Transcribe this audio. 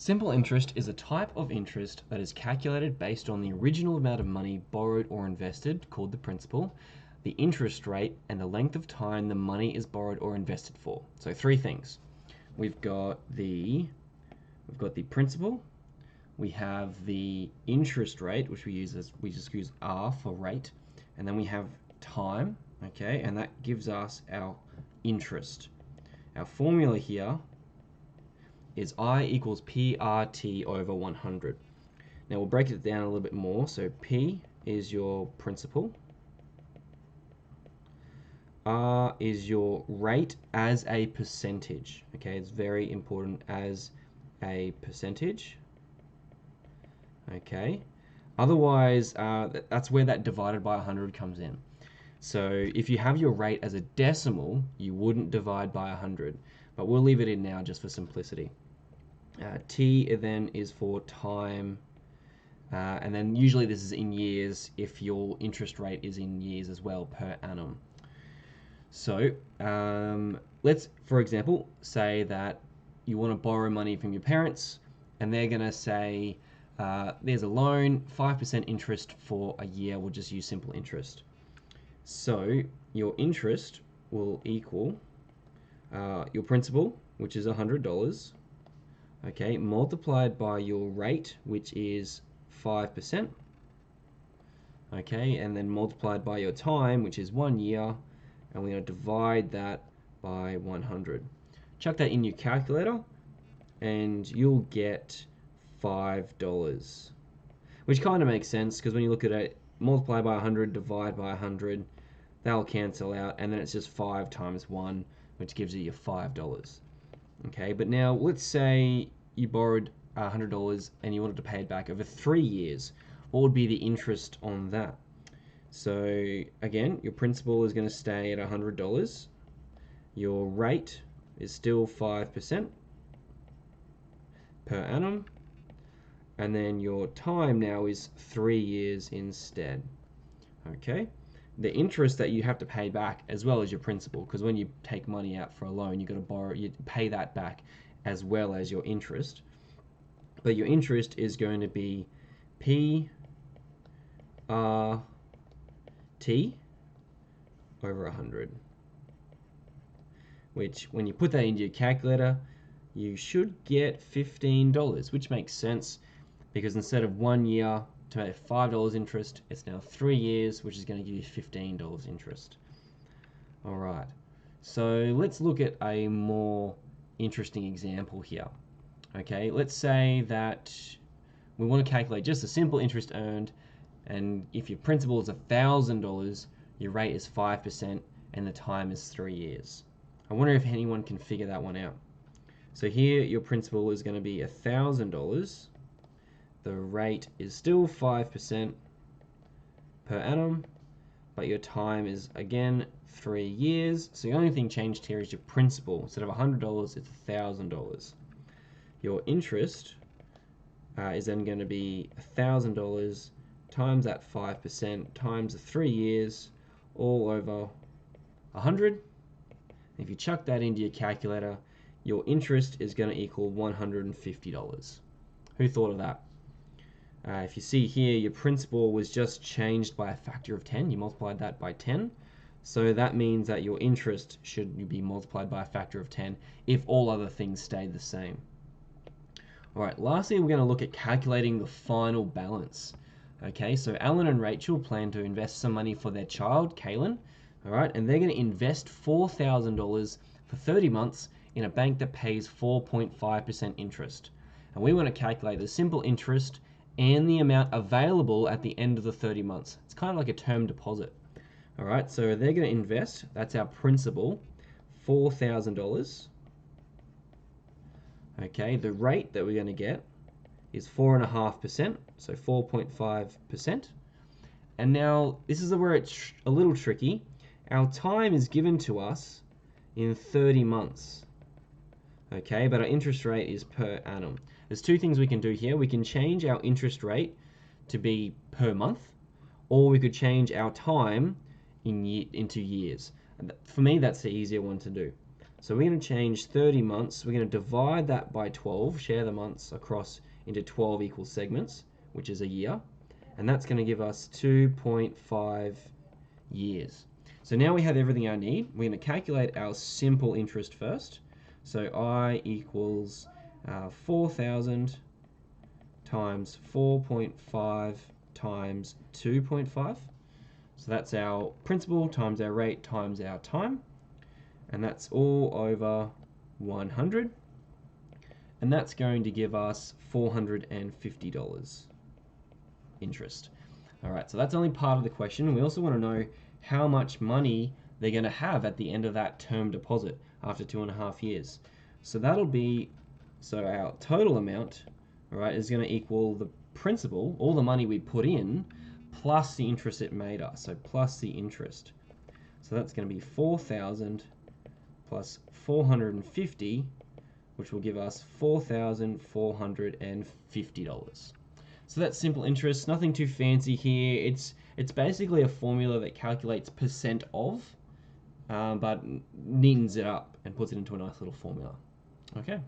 Simple interest is a type of interest that is calculated based on the original amount of money borrowed or invested, called the principal, the interest rate, and the length of time the money is borrowed or invested for. So three things. We've got the principal, we have the interest rate, which we just use R for rate, and then we have time, okay, and that gives us our interest. Our formula here is I equals PRT over 100. Now we'll break it down a little bit more. So P is your principal, R is your rate as a percentage. Okay, it's very important, as a percentage. Okay, otherwise that's where that divided by 100 comes in. So if you have your rate as a decimal, you wouldn't divide by 100, but we'll leave it in now just for simplicity. T then is for time, and then usually this is in years if your interest rate is in years as well, per annum. So let's, for example, say that you want to borrow money from your parents, and they're going to say there's a loan, 5% interest for a year. We'll just use simple interest. So your interest will equal your principal, which is $100, okay, multiplied by your rate, which is 5%, okay, and then multiplied by your time, which is 1 year, and we're going to divide that by 100. Chuck that in your calculator, and you'll get $5, which kind of makes sense, because when you look at it, multiply by 100, divide by 100, they'll cancel out, and then it's just 5 times 1, which gives you your $5. Okay, but now let's say you borrowed $100 and you wanted to pay it back over 3 years. What would be the interest on that? So again, your principal is going to stay at $100. Your rate is still 5% per annum. And then your time now is 3 years instead. Okay, the interest that you have to pay back as well as your principal, because when you take money out for a loan, you've got to borrow, you pay that back as well as your interest. But your interest is going to be PRT over 100, which when you put that into your calculator, you should get $15, which makes sense, because instead of 1 year to pay $5 interest, it's now 3 years, which is going to give you $15 interest. All right, so let's look at a more interesting example here. Okay, let's say that we want to calculate just a simple interest earned, and if your principal is $1,000, your rate is 5%, and the time is 3 years. I wonder if anyone can figure that one out. So here your principal is going to be $1,000. The rate is still 5% per annum, but your time is again 3 years. So the only thing changed here is your principal. Instead of $100, it's $1,000. Your interest is then going to be $1,000 times that 5% times the 3 years, all over 100. If you chuck that into your calculator, your interest is going to equal $150. Who thought of that? If you see here, your principal was just changed by a factor of 10. You multiplied that by 10. So that means that your interest should be multiplied by a factor of 10 if all other things stayed the same. All right, lastly, we're going to look at calculating the final balance. Okay, so Alan and Rachel plan to invest some money for their child, Kaylin. All right, and they're going to invest $4,000 for 30 months in a bank that pays 4.5% interest. And we want to calculate the simple interest and the amount available at the end of the 30 months. It's kind of like a term deposit. All right, so they're going to invest, that's our principal, $4,000. Okay, the rate that we're going to get is 4.5%, so 4.5%. And now this is where it's a little tricky. Our time is given to us in 30 months. Okay, but our interest rate is per annum. There's two things we can do here. We can change our interest rate to be per month, or we could change our time into years. For me, that's the easier one to do. So we're going to change 30 months. We're going to divide that by 12, share the months across into 12 equal segments, which is a year. And that's going to give us 2.5 years. So now we have everything I need. We're going to calculate our simple interest first. So I equals 4,000 times 4.5 times 2.5. So that's our principal times our rate times our time. And that's all over 100. And that's going to give us $450 interest. All right, so that's only part of the question. We also want to know how much money they're going to have at the end of that term deposit after 2.5 years. So that'll be, so our total amount, all right, is going to equal the principal, all the money we put in, plus the interest it made us. So plus the interest. So that's going to be 4,000 plus 450, which will give us $4,450. So that's simple interest, nothing too fancy here. It's basically a formula that calculates percent of, but neatens it up and puts it into a nice little formula. Okay.